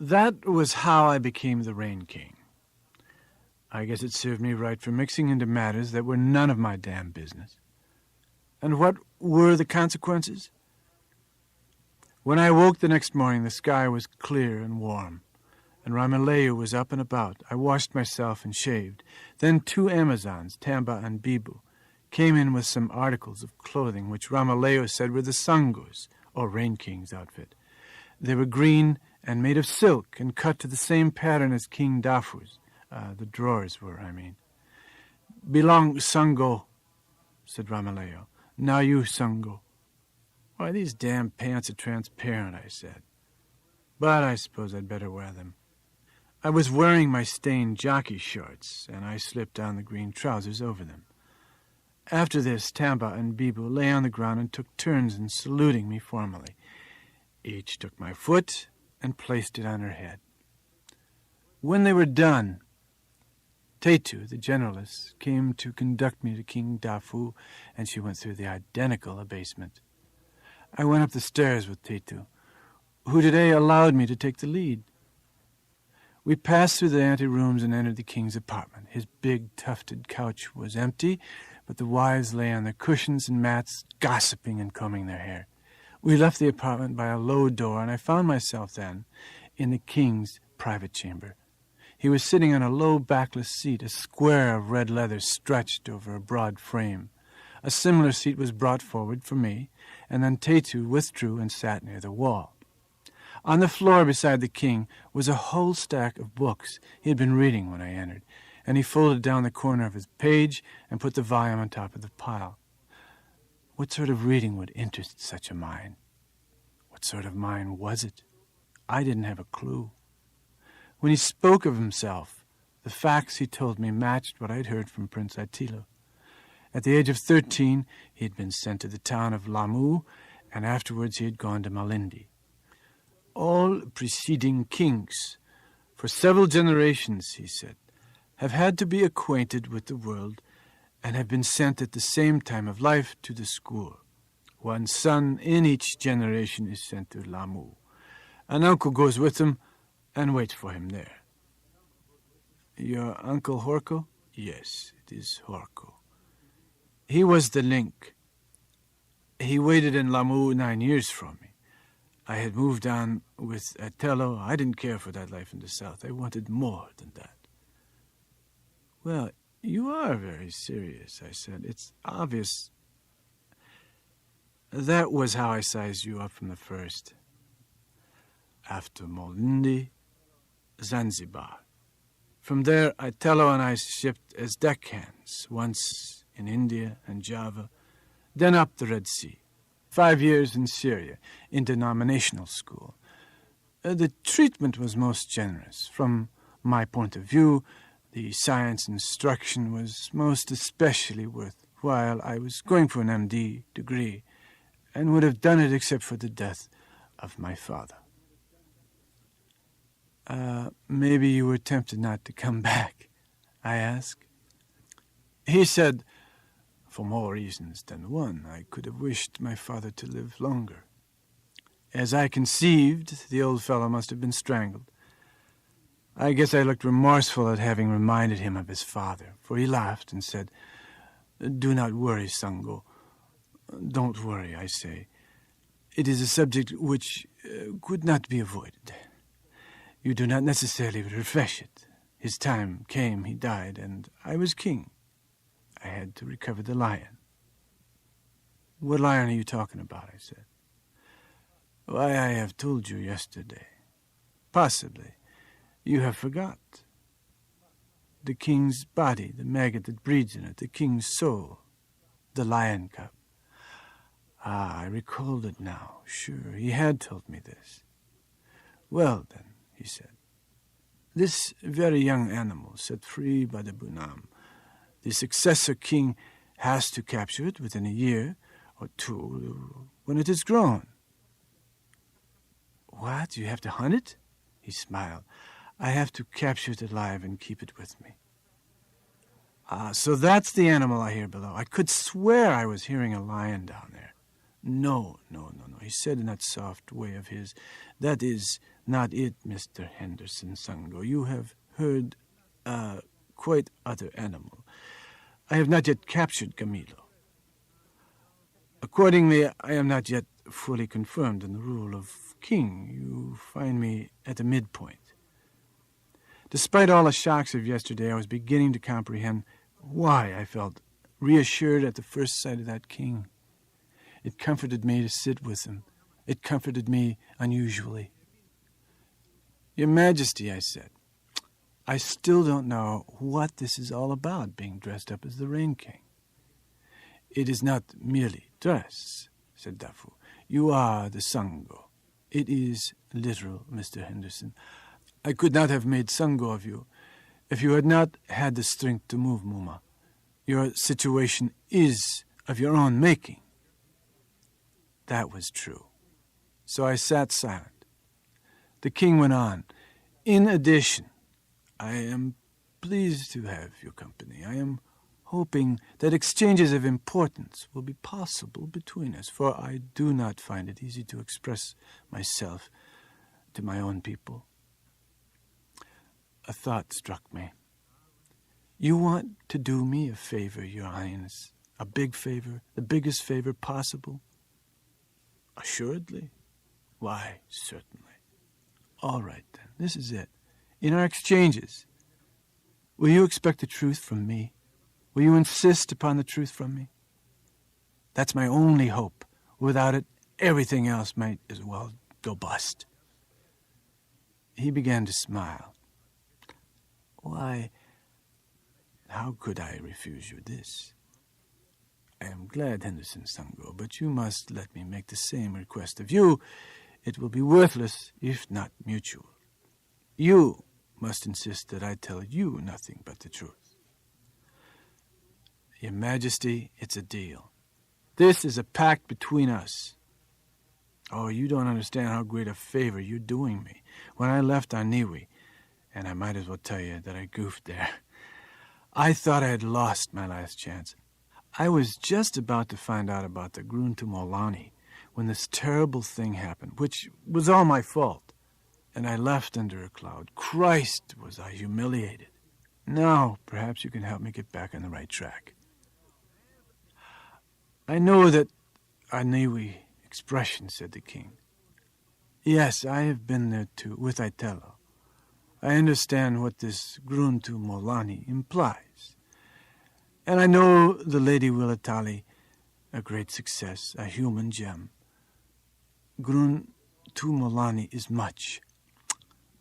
That was how I became the Rain King. I guess it served me right for mixing into matters that were none of my damn business. And what were the consequences? When I woke the next morning, the sky was clear and warm, and Ramaleu was up and about. I washed myself and shaved. Then 2 Amazons, Tamba and Bibu, came in with some articles of clothing which Ramaleu said were the Sangos, or Rain King's outfit. They were green and made of silk and cut to the same pattern as King Dafu's. The drawers were, I mean. "Belong, Sango," said Ramaleu. "Now you, Sango." "Why, these damn pants are transparent," I said. "But I suppose I'd better wear them." I was wearing my stained jockey shorts, and I slipped on the green trousers over them. After this, Tamba and Bibu lay on the ground and took turns in saluting me formally. Each took my foot and placed it on her head. When they were done, Tetu, the generaless, came to conduct me to King Dafu, and she went through the identical abasement. I went up the stairs with Tetu, who today allowed me to take the lead. We passed through the ante-rooms and entered the king's apartment. His big, tufted couch was empty, but the wives lay on their cushions and mats, gossiping and combing their hair. We left the apartment by a low door, and I found myself then in the king's private chamber. He was sitting on a low backless seat, a square of red leather stretched over a broad frame. A similar seat was brought forward for me, and then Tetu withdrew and sat near the wall. On the floor beside the king was a whole stack of books he had been reading when I entered, and he folded down the corner of his page and put the volume on top of the pile. What sort of reading would interest such a mind? What sort of mind was it? I didn't have a clue. When he spoke of himself, the facts he told me matched what I'd heard from Prince Attilo. At the age of 13, he had been sent to the town of Lamu, and afterwards he had gone to Malindi. All preceding kings, for several generations, he said, have had to be acquainted with the world and have been sent at the same time of life to the school. One son in each generation is sent to Lamu. An uncle goes with him and waits for him there. Your Uncle Horko? Yes, it is Horko. He was the link. He waited in Lamu 9 years from me. I had moved on with Attilo. I didn't care for that life in the south. I wanted more than that. Well, you are very serious, I said. It's obvious. That was how I sized you up from the first. After Malindi, Zanzibar. From there, Attilo and I shipped as deckhands, once in India and Java, then up the Red Sea. 5 years in Syria, in denominational school. The treatment was most generous. From my point of view, the science instruction was most especially worthwhile. I was going for an MD degree, and would have done it except for the death of my father. Maybe you were tempted not to come back, I asked. He said, for more reasons than one, I could have wished my father to live longer. As I conceived, the old fellow must have been strangled. I guess I looked remorseful at having reminded him of his father, for he laughed and said, "Do not worry, Sango. Don't worry, I say. It is a subject which could not be avoided. You do not necessarily refresh it. His time came, he died, and I was king. I had to recover the lion." "What lion are you talking about?" I said. "Why, I have told you yesterday. Possibly you have forgot. The king's body, the maggot that breeds in it, the king's soul, the lion cub." I recalled it now. Sure, he had told me this. "Well, then," he said, "this very young animal set free by the Bunam, the successor king has to capture it within a year or two when it is grown." "What? You have to hunt it?" He smiled. "I have to capture it alive and keep it with me." So that's the animal I hear below. I could swear I was hearing a lion down there. No, he said in that soft way of his. That is not it, Mr. Henderson Sango. You have heard a quite other animal. I have not yet captured Camilo. Accordingly, I am not yet fully confirmed in the rule of king. You find me at the midpoint. Despite all the shocks of yesterday, I was beginning to comprehend why I felt reassured at the first sight of that king. It comforted me to sit with him. It comforted me unusually. Your Majesty, I said, I still don't know what this is all about, being dressed up as the Rain King. It is not merely dress, said Dafu. You are the Sango. It is literal, Mr. Henderson. I could not have made Sango of you if you had not had the strength to move, Muma. Your situation is of your own making. That was true. So I sat silent. The king went on. In addition, I am pleased to have your company. I am hoping that exchanges of importance will be possible between us, for I do not find it easy to express myself to my own people. A thought struck me. You want to do me a favor, Your Highness, a big favor, the biggest favor possible? Assuredly. Why, certainly. All right, then. This is it. In our exchanges, will you expect the truth from me? Will you insist upon the truth from me? That's my only hope. Without it, everything else might as well go bust. He began to smile. Why, how could I refuse you this? I am glad, Henderson Sango, but you must let me make the same request of you. It will be worthless, if not mutual. You must insist that I tell you nothing but the truth. Your Majesty, it's a deal. This is a pact between us. Oh, you don't understand how great a favor you're doing me. When I left Aniwi, and I might as well tell you that I goofed there, I thought I had lost my last chance. I was just about to find out about the Gruntu Molani when this terrible thing happened, which was all my fault, and I left under a cloud. Christ, was I humiliated. Now, perhaps you can help me get back on the right track. I know that Aniwi expression, said the king. Yes, I have been there too, with Itelo. I understand what this Gruntu Molani implies. And I know the Lady Willatali, a great success, a human gem. Gruntu Molani is much,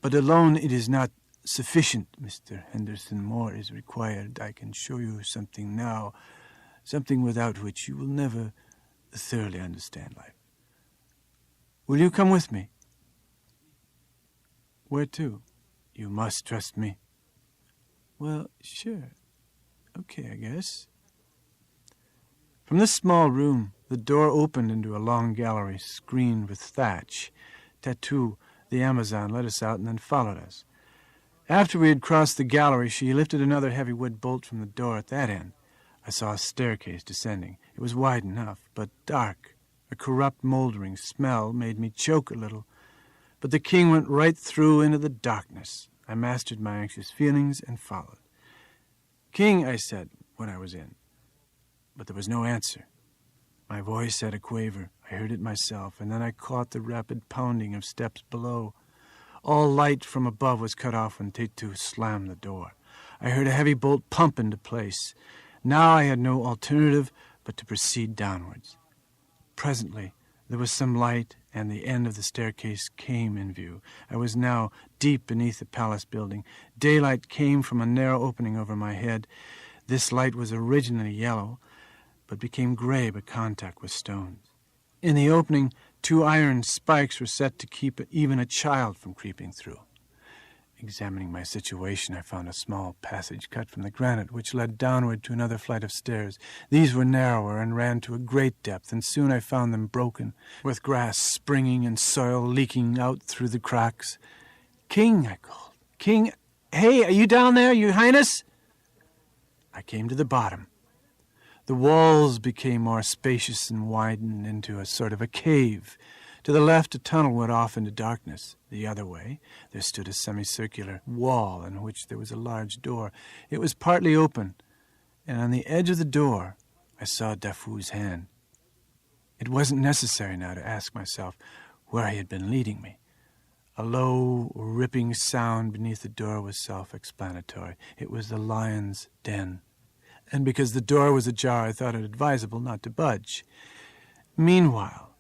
but alone it is not sufficient, Mr. Henderson. More is required. I can show you something now, something without which you will never thoroughly understand life. Will you come with me? Where to? You must trust me. Well, sure. Okay, I guess. From this small room, the door opened into a long gallery screened with thatch. Tatu, the Amazon, led us out and then followed us. After we had crossed the gallery, she lifted another heavy wood bolt from the door at that end. I saw a staircase descending. It was wide enough, but dark. A corrupt, moldering smell made me choke a little. But the king went right through into the darkness. I mastered my anxious feelings and followed. King, I said when I was in. But there was no answer. My voice had a quaver. I heard it myself, and then I caught the rapid pounding of steps below. All light from above was cut off when Tetu slammed the door. I heard a heavy bolt pump into place. Now I had no alternative but to proceed downwards. Presently, there was some light, and the end of the staircase came in view. I was now deep beneath the palace building. Daylight came from a narrow opening over my head. This light was originally yellow, but became gray by contact with stones. In the opening, 2 iron spikes were set to keep even a child from creeping through. Examining my situation, I found a small passage cut from the granite, which led downward to another flight of stairs. These were narrower and ran to a great depth, and soon I found them broken, with grass springing and soil leaking out through the cracks. King, I called. King, hey, are you down there, Your Highness? I came to the bottom. The walls became more spacious and widened into a sort of a cave. To the left, a tunnel went off into darkness. The other way, there stood a semicircular wall in which there was a large door. It was partly open, and on the edge of the door, I saw Dafoe's hand. It wasn't necessary now to ask myself where he had been leading me. A low, ripping sound beneath the door was self-explanatory. It was the lion's den. And because the door was ajar, I thought it advisable not to budge. Meanwhile,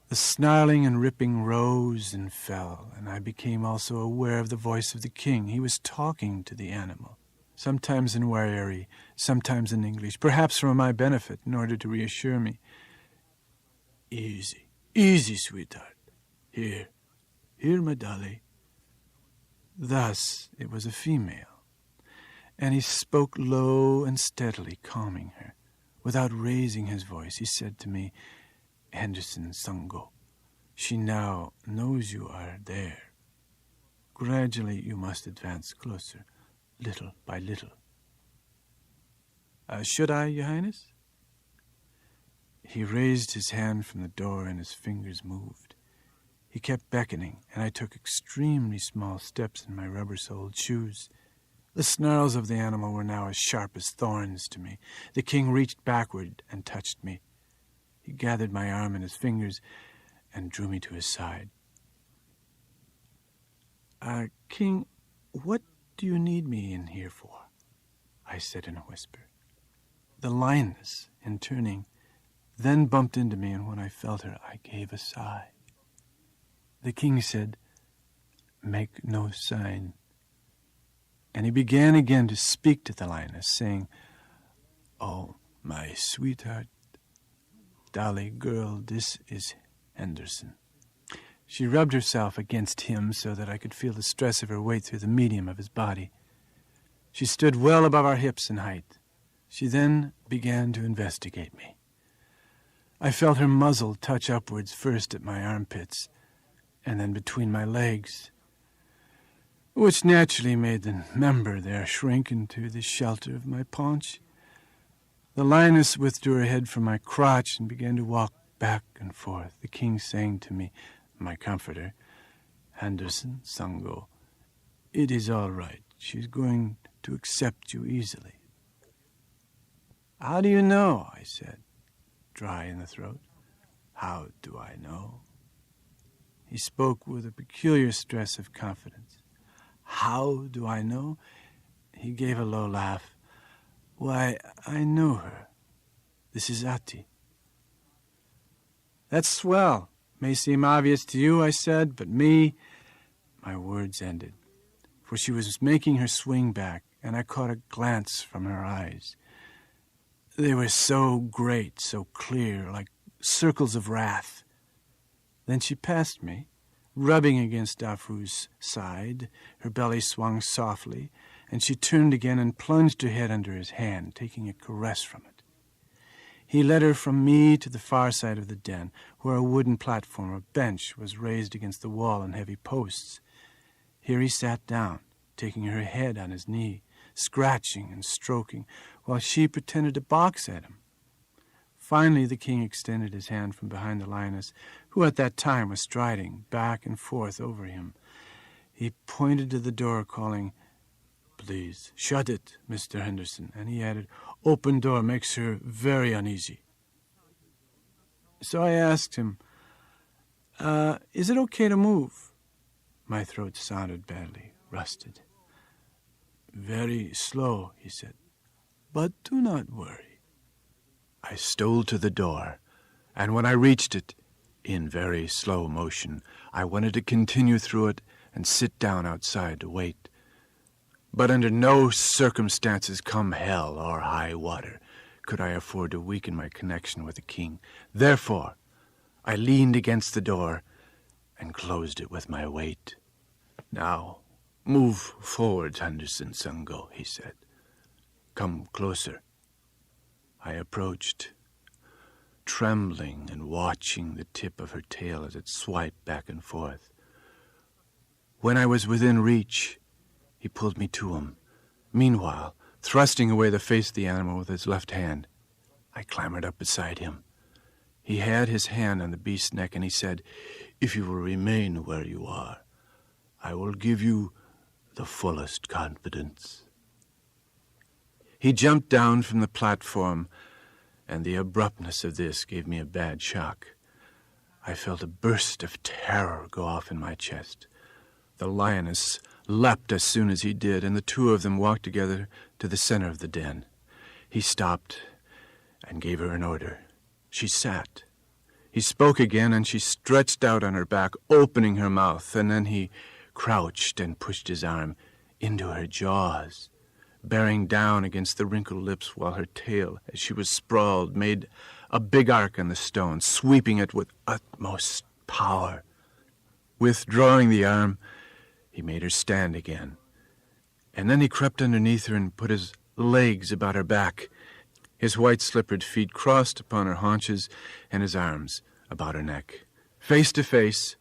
the snarling and ripping rose and fell, and I became also aware of the voice of the king. He was talking to the animal, sometimes in Warrior, sometimes in English, perhaps for my benefit, in order to reassure me. Easy, easy, sweetheart. Here, my dolly. Thus, it was a female, and he spoke low and steadily, calming her. Without raising his voice, he said to me, Henderson Sango, she now knows you are there. Gradually you must advance closer, little by little. Should I, Your Highness? He raised his hand from the door and his fingers moved. He kept beckoning, and I took extremely small steps in my rubber-soled shoes. The snarls of the animal were now as sharp as thorns to me. The king reached backward and touched me. He gathered my arm in his fingers and drew me to his side. King, what do you need me in here for? I said in a whisper. The lioness, in turning, then bumped into me, and when I felt her, I gave a sigh. The king said, Make no sign. And he began again to speak to the lioness, saying, Oh, my sweetheart, dolly girl, this is Henderson. She rubbed herself against him so that I could feel the stress of her weight through the medium of his body. She stood well above our hips in height. She then began to investigate me. I felt her muzzle touch upwards, first at my armpits, and then between my legs, which naturally made the member there shrink into the shelter of my paunch. The lioness withdrew her head from my crotch and began to walk back and forth, the king saying to me, my comforter, Henderson Sango, it is all right. She's going to accept you easily. How do you know? I said, dry in the throat. How do I know? He spoke with a peculiar stress of confidence. How do I know? He gave a low laugh. Why, I know her. This is Ati. That's swell. May seem obvious to you, I said, but me... My words ended, for she was making her swing back, and I caught a glance from her eyes. They were so great, so clear, like circles of wrath. Then she passed me, rubbing against Dafu's side. Her belly swung softly, and she turned again and plunged her head under his hand, taking a caress from it. He led her from me to the far side of the den, where a wooden platform or bench was raised against the wall on heavy posts. Here he sat down, taking her head on his knee, scratching and stroking, while she pretended to box at him. Finally, the king extended his hand from behind the lioness, who at that time was striding back and forth over him. He pointed to the door, calling, Please, shut it, Mr. Henderson. And he added, Open door makes her very uneasy. So I asked him, Is it okay to move? My throat sounded badly, rusted. Very slow, he said, but do not worry. I stole to the door, and when I reached it, in very slow motion, I wanted to continue through it and sit down outside to wait. But under no circumstances, come hell or high water, could I afford to weaken my connection with the king. Therefore, I leaned against the door and closed it with my weight. Now, move forward, Henderson Sango, he said. Come closer. I approached, trembling and watching the tip of her tail as it swiped back and forth. When I was within reach, he pulled me to him, meanwhile thrusting away the face of the animal with his left hand. I clambered up beside him. He had his hand on the beast's neck, and he said, "If you will remain where you are, I will give you the fullest confidence." He jumped down from the platform, and the abruptness of this gave me a bad shock. I felt a burst of terror go off in my chest. The lioness leapt as soon as he did, and the two of them walked together to the center of the den. He stopped and gave her an order. She sat. He spoke again, and she stretched out on her back, opening her mouth, and then he crouched and pushed his arm into her jaws, bearing down against the wrinkled lips, while her tail, as she was sprawled, made a big arc on the stone, sweeping it with utmost power. Withdrawing the arm, he made her stand again, and then he crept underneath her and put his legs about her back. His white slippered feet crossed upon her haunches, and his arms about her neck. Face to face,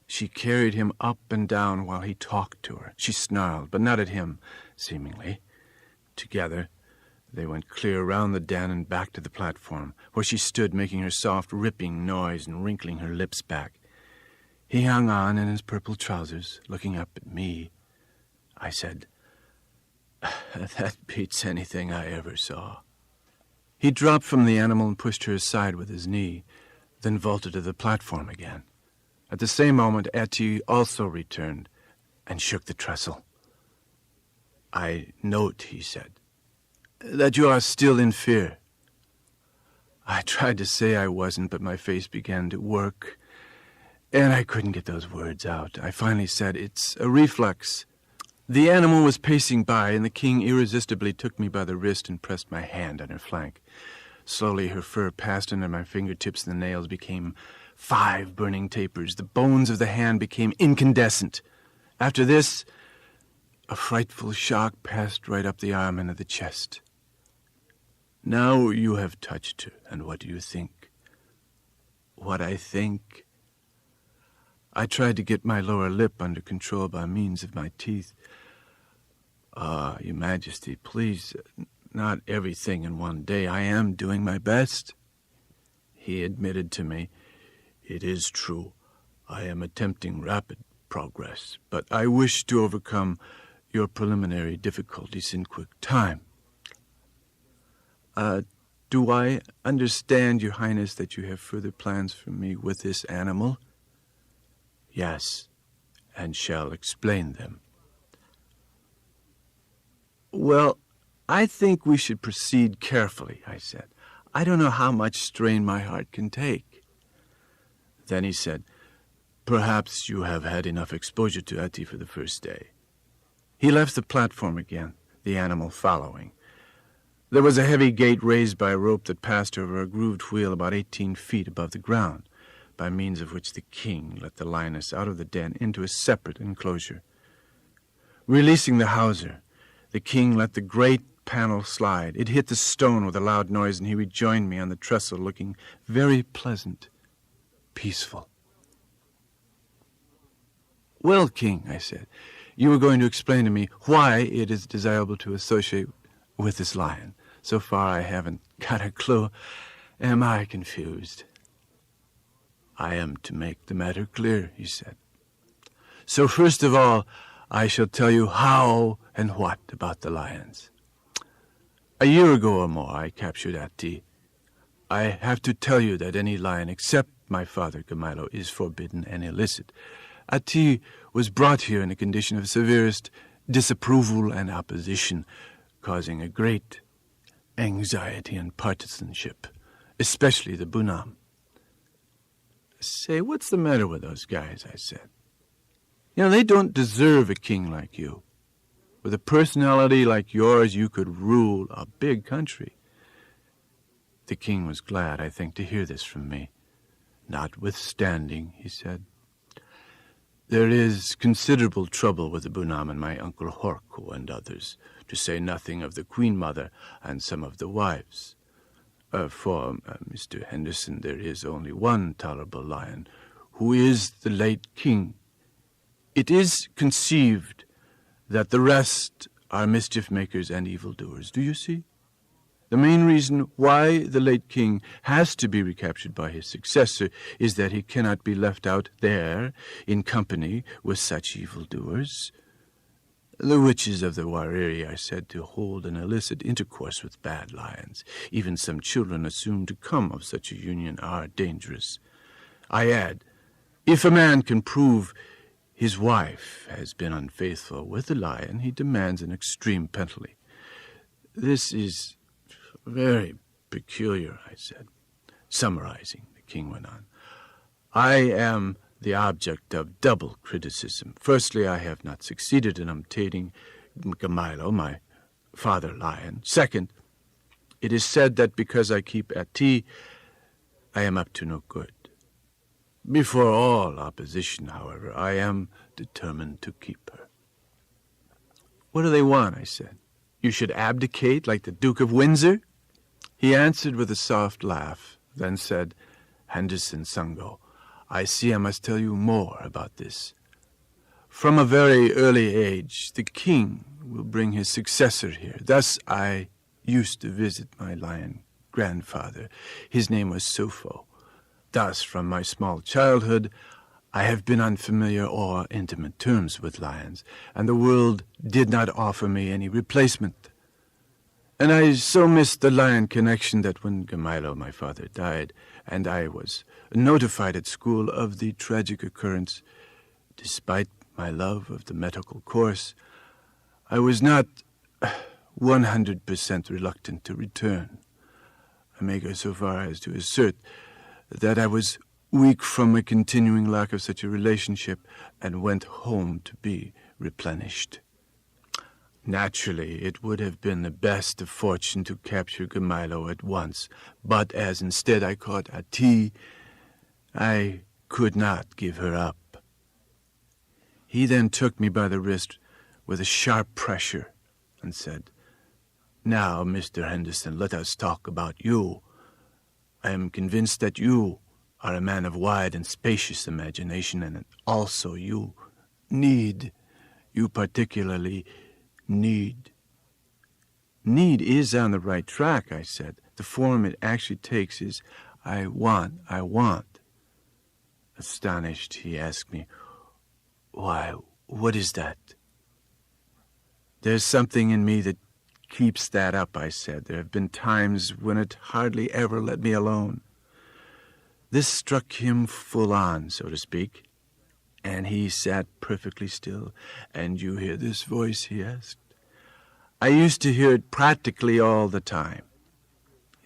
she carried him up and down while he talked to her. She snarled, but not at him, seemingly. Together, they went clear round the den and back to the platform, where she stood making her soft, ripping noise and wrinkling her lips back. He hung on in his purple trousers, looking up at me. I said, "That beats anything I ever saw." He dropped from the animal and pushed her aside with his knee, then vaulted to the platform again. At the same moment, Etty also returned and shook the trestle. "I note," he said, "that you are still in fear." I tried to say I wasn't, but my face began to work, and I couldn't get those words out. I finally said, "It's a reflex." The animal was pacing by, and the king irresistibly took me by the wrist and pressed my hand on her flank. Slowly her fur passed under my fingertips, and the nails became 5 burning tapers. The bones of the hand became incandescent. After this, a frightful shock passed right up the arm into the chest. "Now you have touched her, and what do you think?" "What I think?" I tried to get my lower lip under control by means of my teeth. Your Majesty, please, not everything in one day. I am doing my best." He admitted to me, "It is true. I am attempting rapid progress, but I wish to overcome your preliminary difficulties in quick time." Do I understand, Your Highness, that you have further plans for me with this animal?" "Yes, and shall explain them." "Well, I think we should proceed carefully," I said. "I don't know how much strain my heart can take." Then he said, "Perhaps you have had enough exposure to Etty for the first day." He left the platform again, the animal following. There was a heavy gate raised by a rope that passed over a grooved wheel about 18 feet above the ground, by means of which the king let the lioness out of the den into a separate enclosure. Releasing the hawser, the king let the great panel slide. It hit the stone with a loud noise, and he rejoined me on the trestle, looking very pleasant, peaceful. "Well, King," I said, "you were going to explain to me why it is desirable to associate with this lion. So far I haven't got a clue. Am I confused?" "I am to make the matter clear," he said. "So first of all, I shall tell you how and what about the lions. A year ago or more, I captured Etty. I have to tell you that any lion except my father, Gamilo, is forbidden and illicit. Etty was brought here in a condition of severest disapproval and opposition, causing a great anxiety and partisanship, especially the Bunam." "Say, what's the matter with those guys?" I said. "You know, they don't deserve a king like you. With a personality like yours, you could rule a big country." The king was glad, I think, to hear this from me. "Notwithstanding," he said, "there is considerable trouble with the Bunam and my uncle Horko and others, to say nothing of the Queen Mother and some of the wives. For Mr. Henderson, there is only one tolerable lion, who is the late king. It is conceived that the rest are mischief-makers and evildoers. Do you see? The main reason why the late king has to be recaptured by his successor is that he cannot be left out there in company with such evildoers. The witches of the Wariri are said to hold an illicit intercourse with bad lions. Even some children assumed to come of such a union are dangerous. I add, if a man can prove his wife has been unfaithful with a lion, he demands an extreme penalty. This is very peculiar, I said. Summarizing, the king went on. I am the object of double criticism. Firstly, I have not succeeded in obtaining Gamailo, my father lion. Second, it is said that because I keep Ati, I am up to no good. Before all opposition, however, I am determined to keep her. What do they want? I said. You should abdicate like the Duke of Windsor? He answered with a soft laugh, then said, Henderson Sango, I see I must tell you more about this. From a very early age, the king will bring his successor here. Thus I used to visit my lion grandfather. His name was Sufo. Thus, from my small childhood, I have been on familiar or intimate terms with lions, and the world did not offer me any replacement. And I so missed the lion connection that when Gamailo, my father, died, and I was notified at school of the tragic occurrence, despite my love of the medical course, I was not 100% reluctant to return. I may go so far as to assert that I was weak from a continuing lack of such a relationship and went home to be replenished. Naturally, it would have been the best of fortune to capture Gamailo at once, but as instead I caught Ati, I could not give her up. He then took me by the wrist with a sharp pressure and said, Now, Mr. Henderson, let us talk about you. I am convinced that you are a man of wide and spacious imagination, and also you particularly need. Need is on the right track, I said. The form it actually takes is, I want. Astonished, he asked me, Why, what is that? There's something in me that keeps that up, I said. There have been times when it hardly ever let me alone. This struck him full on, so to speak, and he sat perfectly still. And you hear this voice, he asked. I used to hear it practically all the time.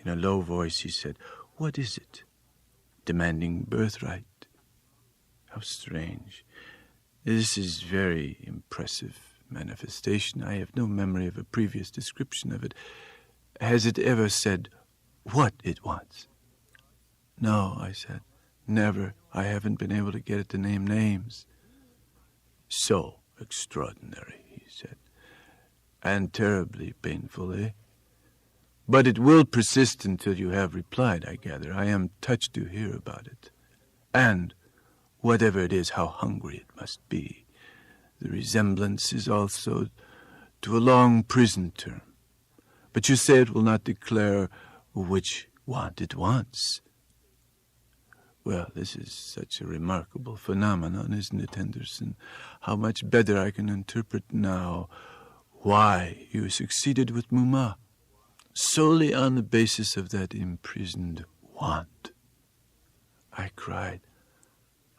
In a low voice, he said, What is it? Demanding birthright. How strange. This is very impressive manifestation. I have no memory of a previous description of it. Has it ever said what it wants? No, I said. Never. I haven't been able to get it to name names. So extraordinary, he said. And terribly painful, eh? But it will persist until you have replied, I gather. I am touched to hear about it. And whatever it is, how hungry it must be. The resemblance is also to a long prison term. But you say it will not declare which want it wants. Well, this is such a remarkable phenomenon, isn't it, Henderson? How much better I can interpret now why you succeeded with Muma, solely on the basis of that imprisoned want. I cried,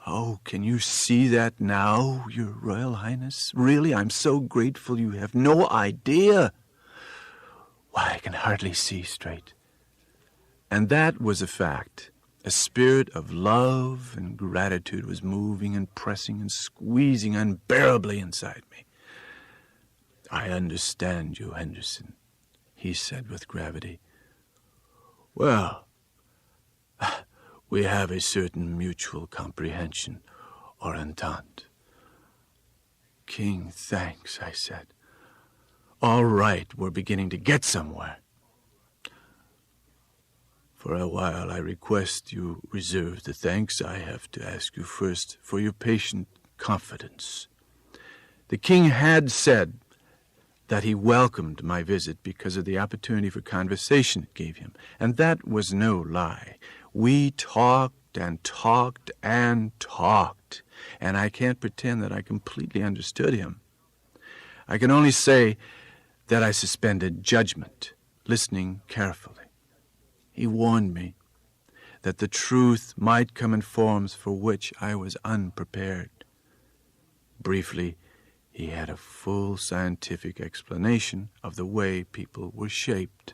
Oh, can you see that now, Your Royal Highness? Really, I'm so grateful you have no idea. Why, I can hardly see straight. And that was a fact. A spirit of love and gratitude was moving and pressing and squeezing unbearably inside me. I understand you, Henderson, he said with gravity. Well, we have a certain mutual comprehension, or entente. King, thanks, I said. All right, we're beginning to get somewhere. For a while, I request you reserve the thanks. I have to ask you first for your patient confidence. The king had said, that he welcomed my visit because of the opportunity for conversation it gave him. And that was no lie. We talked and talked and talked, and I can't pretend that I completely understood him. I can only say that I suspended judgment, listening carefully. He warned me that the truth might come in forms for which I was unprepared. Briefly, he had a full scientific explanation of the way people were shaped.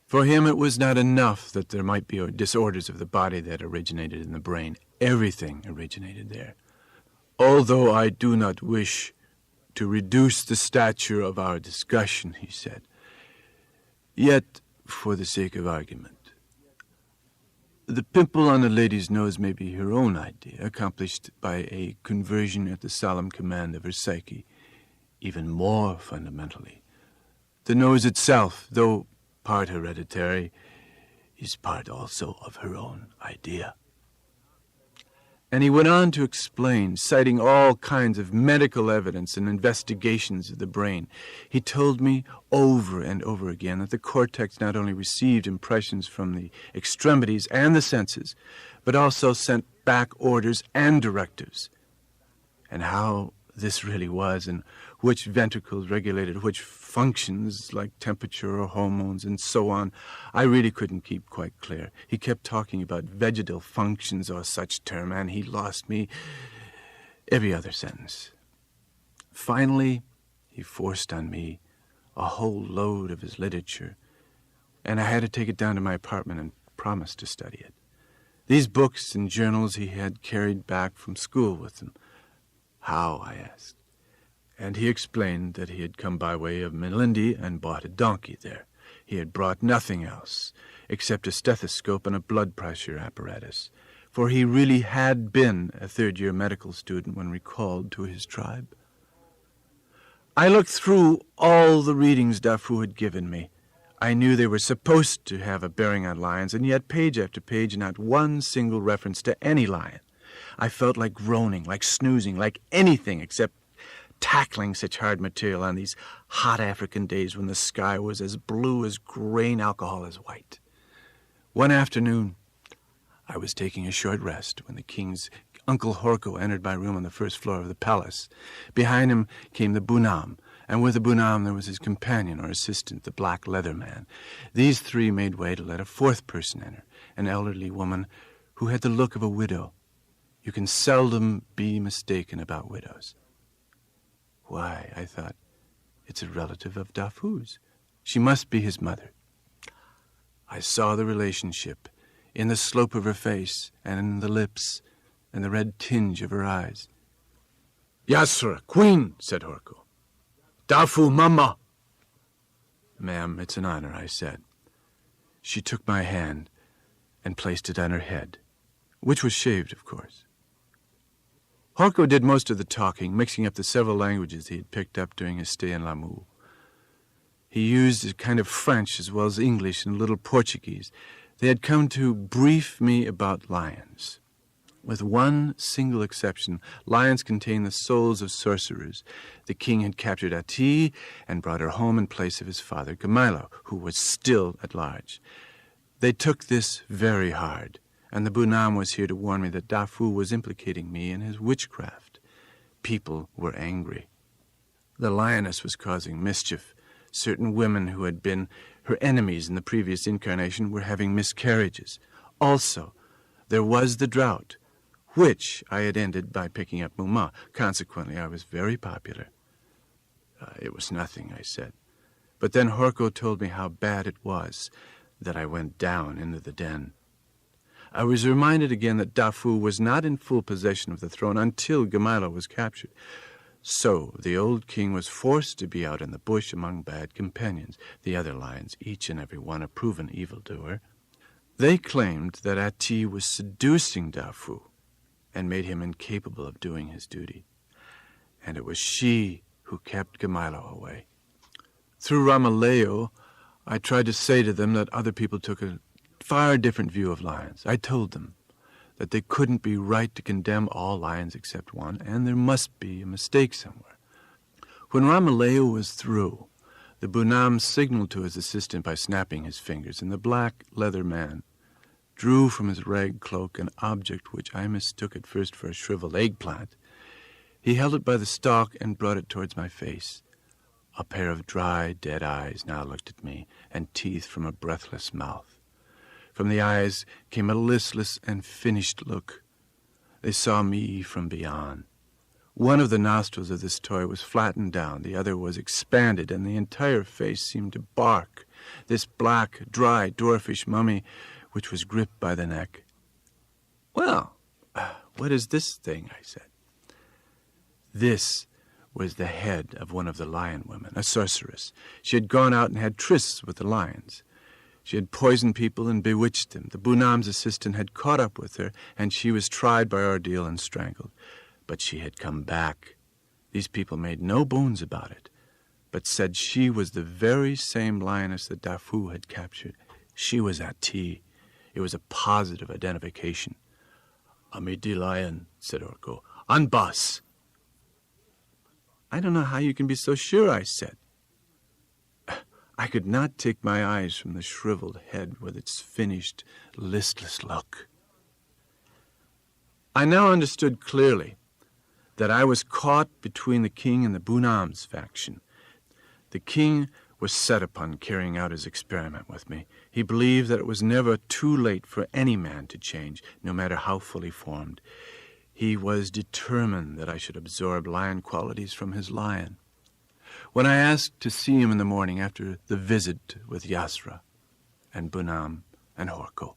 For him, it was not enough that there might be disorders of the body that originated in the brain. Everything originated there. Although I do not wish to reduce the stature of our discussion, he said, yet, for the sake of argument, the pimple on a lady's nose may be her own idea, accomplished by a conversion at the solemn command of her psyche. Even more fundamentally, the nose itself, though part hereditary, is part also of her own idea. And he went on to explain, citing all kinds of medical evidence and investigations of the brain. He told me over and over again that the cortex not only received impressions from the extremities and the senses, but also sent back orders and directives. And how this really was, and which ventricles regulated which functions, like temperature or hormones and so on, I really couldn't keep quite clear. He kept talking about vegetal functions or such term, and he lost me every other sentence. Finally, he forced on me a whole load of his literature, and I had to take it down to my apartment and promise to study it. These books and journals he had carried back from school with him. How, I asked. And he explained that he had come by way of Melindi and bought a donkey there. He had brought nothing else, except a stethoscope and a blood pressure apparatus, for he really had been a third-year medical student when recalled to his tribe. I looked through all the readings Dafu had given me. I knew they were supposed to have a bearing on lions, and yet page after page, not one single reference to any lion. I felt like groaning, like snoozing, like anything except tackling such hard material on these hot African days when the sky was as blue as grain alcohol is white. One afternoon, I was taking a short rest when the king's Uncle Horko entered my room on the first floor of the palace. Behind him came the Bunam, and with the Bunam there was his companion or assistant, the black leather man. These three made way to let a fourth person enter, an elderly woman who had the look of a widow. You can seldom be mistaken about widows. Why, I thought, it's a relative of Dafu's. She must be his mother. I saw the relationship in the slope of her face and in the lips and the red tinge of her eyes. Yasra, Queen, said Horko. Dafu, Mama. Ma'am, it's an honor, I said. She took my hand and placed it on her head, which was shaved, of course. Horko did most of the talking, mixing up the several languages he had picked up during his stay in Lamu. He used a kind of French as well as English and a little Portuguese. They had come to brief me about lions. With one single exception, lions contain the souls of sorcerers. The king had captured Ati and brought her home in place of his father, Gamilo, who was still at large. They took this very hard, and the Bunam was here to warn me that Dafu was implicating me in his witchcraft. People were angry. The lioness was causing mischief. Certain women who had been her enemies in the previous incarnation were having miscarriages. Also, there was the drought, which I had ended by picking up Muma. Consequently, I was very popular. It was nothing, I said. But then Horko told me how bad it was that I went down into the den. I was reminded again that Dafu was not in full possession of the throne until Gamilo was captured. So the old king was forced to be out in the bush among bad companions, the other lions, each and every one a proven evildoer. They claimed that Ati was seducing Dafu and made him incapable of doing his duty. And it was she who kept Gamilo away. Through Ramaleo, I tried to say to them that other people took a far different view of lions. I told them that they couldn't be right to condemn all lions except one, and there must be a mistake somewhere. When Ramaleo was through, The Bunam signaled to his assistant by snapping his fingers, and the black leather man drew from his rag cloak an object which I mistook at first for a shriveled eggplant. He held it by the stalk and brought it towards my face. A pair of dry, dead eyes now looked at me, and teeth from a breathless mouth. From the eyes came a listless and finished look. They saw me from beyond. One of the nostrils of this toy was flattened down, the other was expanded, and the entire face seemed to bark. This black, dry, dwarfish mummy, which was gripped by the neck. "Well, what is this thing?" I said. This was the head of one of the lion women, a sorceress. She had gone out and had trysts with the lions. She had poisoned people and bewitched them. The Bunam's assistant had caught up with her, and she was tried by ordeal and strangled. But she had come back. These people made no bones about it, but said she was the very same lioness that Dafu had captured. She was at tea. It was a positive identification. "Amidi lion," said Orko. "Anbas." "I don't know how you can be so sure," I said. I could not take my eyes from the shriveled head with its finished, listless look. I now understood clearly that I was caught between the king and the Bunam's faction. The king was set upon carrying out his experiment with me. He believed that it was never too late for any man to change, no matter how fully formed. He was determined that I should absorb lion qualities from his lion. When I asked to see him in the morning after the visit with Yasra and Bunam and Horko,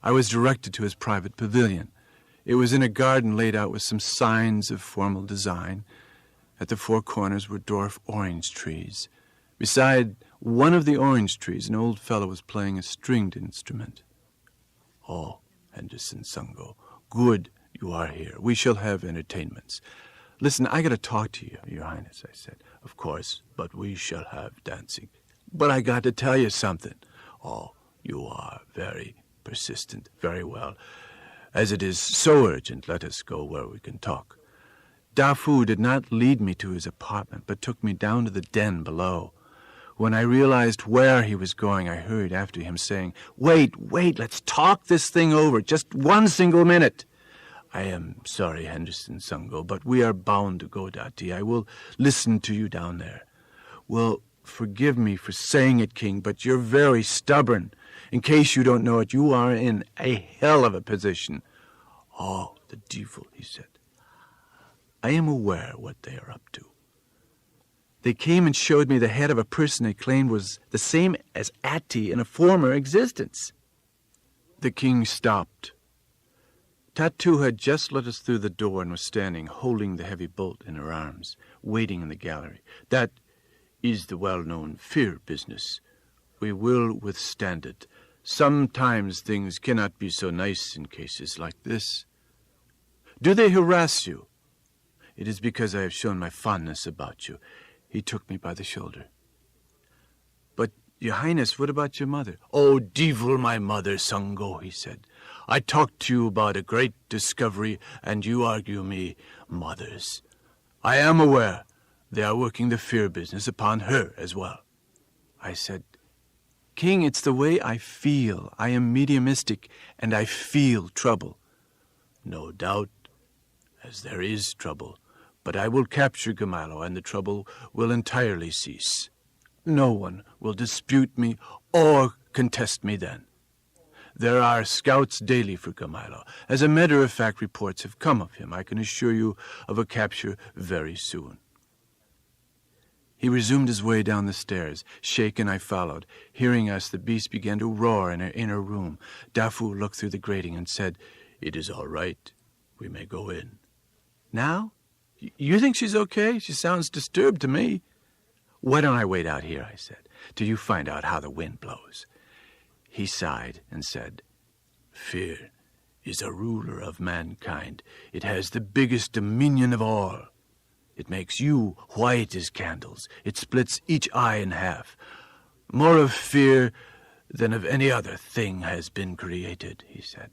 I was directed to his private pavilion. It was in a garden laid out with some signs of formal design. At the four corners were dwarf orange trees. Beside one of the orange trees, an old fellow was playing a stringed instrument. "Oh, Henderson Sungo, good you are here. We shall have entertainments. Listen, I got to talk to you, Your Highness," I said. "Of course, but we shall have dancing." "But I got to tell you something." "Oh, you are very persistent. Very well. As it is so urgent, let us go where we can talk." Dafu did not lead me to his apartment, but took me down to the den below. When I realized where he was going, I hurried after him, saying, Wait, let's talk this thing over, just one single minute." "I am sorry, Henderson Sungo, but we are bound to go, Dati. I will listen to you down there." "Well, forgive me for saying it, King, but you're very stubborn. In case you don't know it, you are in a hell of a position." "Oh, the devil," he said. "I am aware what they are up to. They came and showed me the head of a person they claimed was the same as Ati in a former existence." The king stopped. Tatu had just let us through the door and was standing, holding the heavy bolt in her arms, waiting in the gallery. "That is the well-known fear business. We will withstand it. Sometimes things cannot be so nice in cases like this." "Do they harass you?" "It is because I have shown my fondness about you." He took me by the shoulder. "But, Your Highness, what about your mother?" "Oh, devil my mother, Sungo," he said. "I talk to you about a great discovery, and you argue me mothers. I am aware they are working the fear business upon her as well." I said, "King, it's the way I feel. I am mediumistic, and I feel trouble." "No doubt, as there is trouble. But I will capture Gamalo, and the trouble will entirely cease. No one will dispute me or contest me then. There are scouts daily for Gamalo. As a matter of fact, reports have come of him. I can assure you of a capture very soon." He resumed his way down the stairs. Shaken, I followed. Hearing us, the beast began to roar in her inner room. Dafu looked through the grating and said, "It is all right. We may go in." "Now? You think she's okay? She sounds disturbed to me." "Why don't I wait out here," I said, "till you find out how the wind blows." He sighed and said, "Fear is a ruler of mankind. It has the biggest dominion of all. It makes you white as candles. It splits each eye in half. More of fear than of any other thing has been created," he said.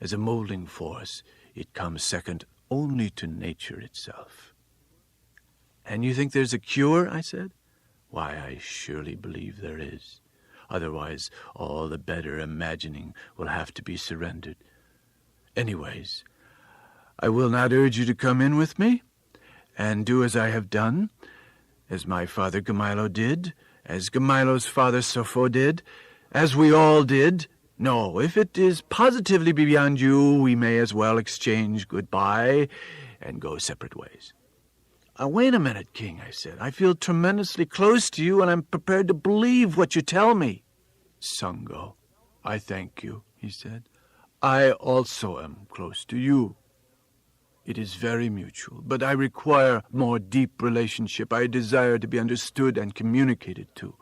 "As a molding force, it comes second only to nature itself." "And you think there's a cure?" I said. Why, I surely believe there is. Otherwise, all the better imagining will have to be surrendered. Anyways, I will not urge you to come in with me, and do as I have done, as my father Gamilo did, as Gamilo's father Sopho did, as we all did. No, if it is positively beyond you, we may as well exchange goodbye and go separate ways. Wait a minute, King, I said. I feel tremendously close to you, and I'm prepared to believe what you tell me. Sango, I thank you, he said. I also am close to you. It is very mutual, but I require more deep relationship. I desire to be understood and communicated to.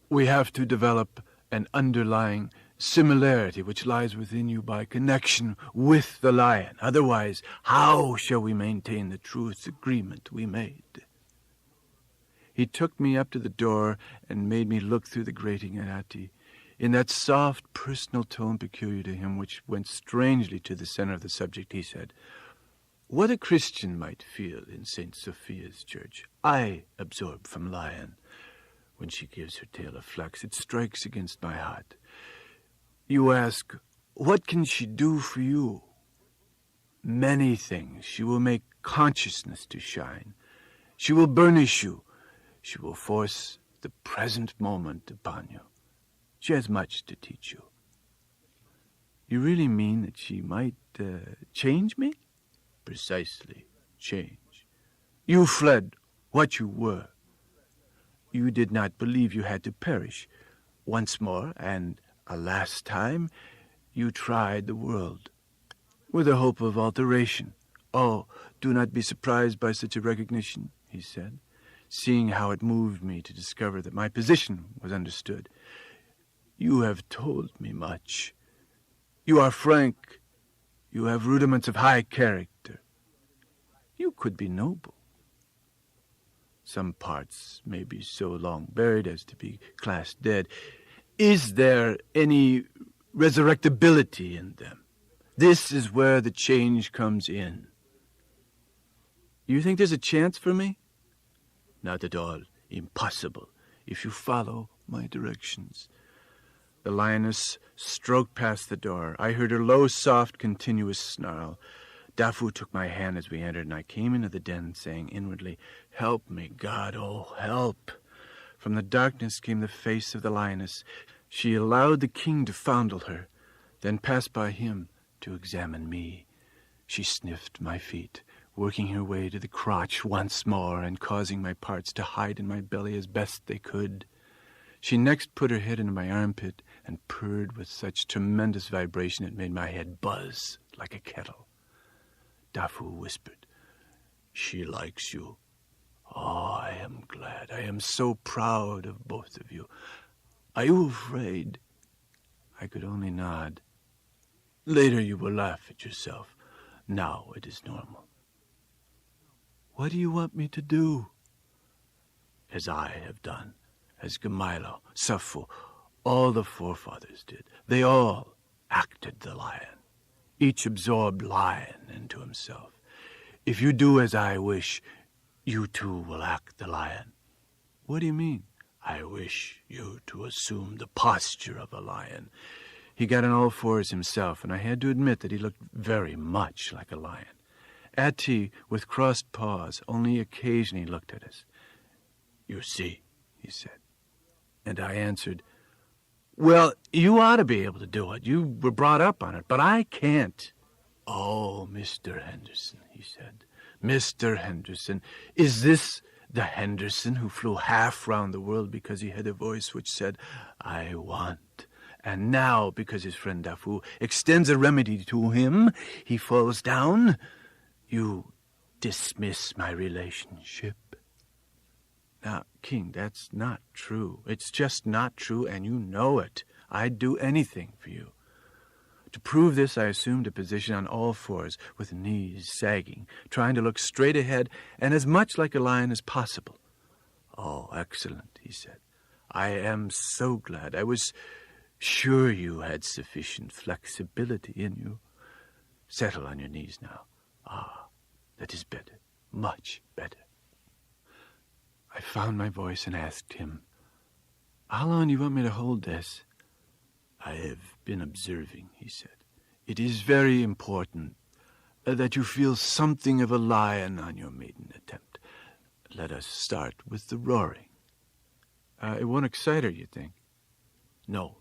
We have to develop an underlying similarity which lies within you by connection with the lion. Otherwise, how shall we maintain the truest agreement we made? He took me up to the door and made me look through the grating at Ati, in that soft, personal tone peculiar to him, which went strangely to the center of the subject. He said, "What a Christian might feel in St. Sophia's church, I absorb from Lion. When she gives her tale of flex, it strikes against my heart. You ask, what can she do for you? Many things. She will make consciousness to shine. She will burnish you. She will force the present moment upon you. She has much to teach you." You really mean that she might change me? Precisely, change. You fled what you were. You did not believe you had to perish. Once more, and a last time, you tried the world, with a hope of alteration. Oh, do not be surprised by such a recognition, he said, seeing how it moved me to discover that my position was understood. You have told me much. You are frank. You have rudiments of high character. You could be noble. Some parts may be so long buried as to be classed dead. Is there any resurrectability in them? This is where the change comes in. You think there's a chance for me? Not at all. Impossible, if you follow my directions. The lioness stroked past the door. I heard her low, soft, continuous snarl. Dafu took my hand as we entered, and I came into the den, saying inwardly, "Help me, God, oh, help." From the darkness came the face of the lioness. She allowed the king to fondle her, then passed by him to examine me. She sniffed my feet, working her way to the crotch once more, and causing my parts to hide in my belly as best they could. She next put her head into my armpit and purred with such tremendous vibration it made my head buzz like a kettle. Dafu whispered, "She likes you. Oh, I am glad. I am so proud of both of you. Are you afraid?" I could only nod. "Later you will laugh at yourself. Now it is normal." "What do you want me to do?" "As I have done, as Gamilo, Sopho, all the forefathers did. They all acted the lion. Each absorbed lion into himself. If you do as I wish, you too will act the lion." "What do you mean?" "I wish you to assume the posture of a lion." He got on all fours himself, and I had to admit that he looked very much like a lion. Ati, with crossed paws, only occasionally looked at us. "You see," he said. And I answered, "Well, you ought to be able to do it. You were brought up on it, but I can't." "Oh, Mr. Henderson," he said. "Mr. Henderson, is this the Henderson who flew half round the world because he had a voice which said, 'I want'? And now, because his friend Dafu extends a remedy to him, he falls down? You dismiss my relationship?" Now, King, that's not true. It's just not true, and you know it. I'd do anything for you. To prove this, I assumed a position on all fours, with knees sagging, trying to look straight ahead and as much like a lion as possible. "Oh, excellent," he said. "I am so glad. I was sure you had sufficient flexibility in you. Settle on your knees now. Ah, that is better, much better." I found my voice and asked him, "How long do you want me to hold this?" "I have been observing," he said. "It is very important that you feel something of a lion on your maiden attempt. Let us start with the roaring." It won't excite her, you think? No.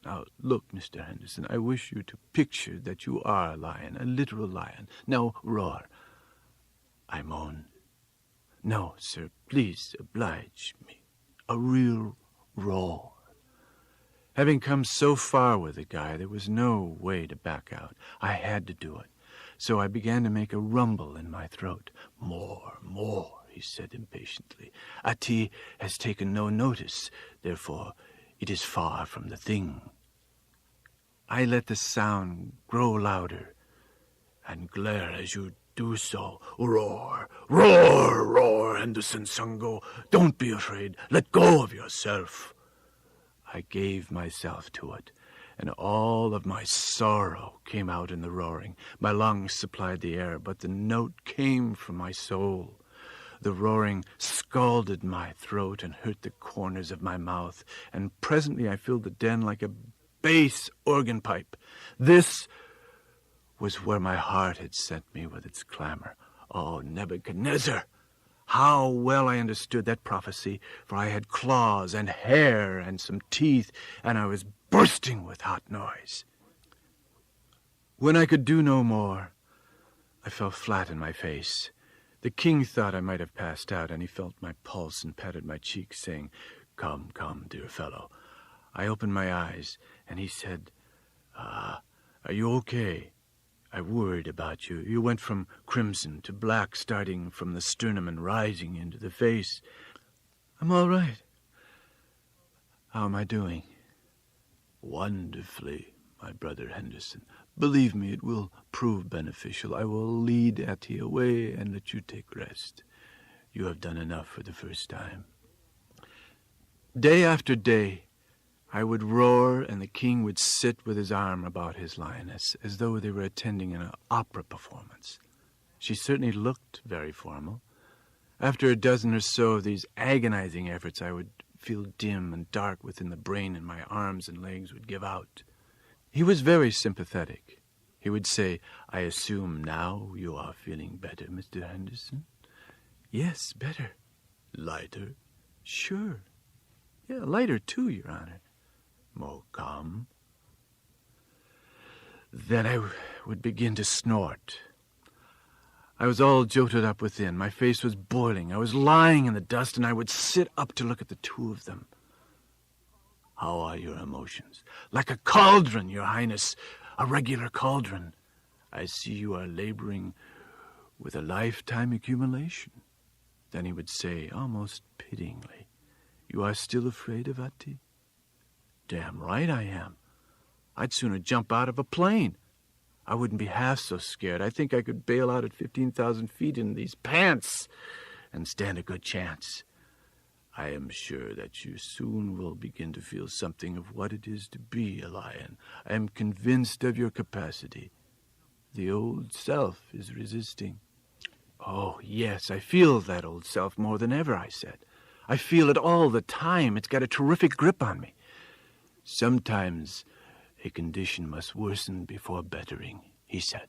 Now, look, Mr. Henderson, I wish you to picture that you are a lion, a literal lion. Now, roar. I moaned. "No, sir, please oblige me. A real roar." Having come so far with the guy, there was no way to back out. I had to do it. So I began to make a rumble in my throat. More, he said impatiently. "Ati has taken no notice, therefore it is far from the thing." I let the sound grow louder and glare as you do so. "Roar, Henderson Sungo. Don't be afraid. Let go of yourself." I gave myself to it, and all of my sorrow came out in the roaring. My lungs supplied the air, but the note came from my soul. The roaring scalded my throat and hurt the corners of my mouth, and presently I filled the den like a bass organ pipe. This was where my heart had sent me with its clamor. Oh, Nebuchadnezzar! How well I understood that prophecy, for I had claws and hair and some teeth, and I was bursting with hot noise. When I could do no more, I fell flat in my face. The king thought I might have passed out, and he felt my pulse and patted my cheek, saying, Come, dear fellow." I opened my eyes, and he said, "Are you okay? I worried about you. You went from crimson to black, starting from the sternum and rising into the face." "I'm all right. How am I doing?" "Wonderfully, my brother Henderson. Believe me, it will prove beneficial. I will lead Ati away and let you take rest. You have done enough for the first time." Day after day, I would roar, and the king would sit with his arm about his lioness, as though they were attending an opera performance. She certainly looked very formal. After a dozen or so of these agonizing efforts, I would feel dim and dark within the brain, and my arms and legs would give out. He was very sympathetic. He would say, "I assume now you are feeling better, Mr. Henderson?" "Yes, better." "Lighter?" "Sure. Yeah, lighter too, Your Honor." "More calm?" Then I would begin to snort. I was all jolted up within. My face was boiling. I was lying in the dust, and I would sit up to look at the two of them. "How are your emotions?" "Like a cauldron, Your Highness, a regular cauldron. I see you are laboring with a lifetime accumulation." Then he would say, almost pityingly, "You are still afraid of Ati?" "Damn right I am. I'd sooner jump out of a plane. I wouldn't be half so scared. I think I could bail out at 15,000 feet in these pants and stand a good chance. I am sure that you soon will begin to feel something of what it is to be a lion. I am convinced of your capacity. The old self is resisting." "Oh, yes, I feel that old self more than ever," I said. "I feel it all the time. It's got a terrific grip on me." "Sometimes a condition must worsen before bettering," he said.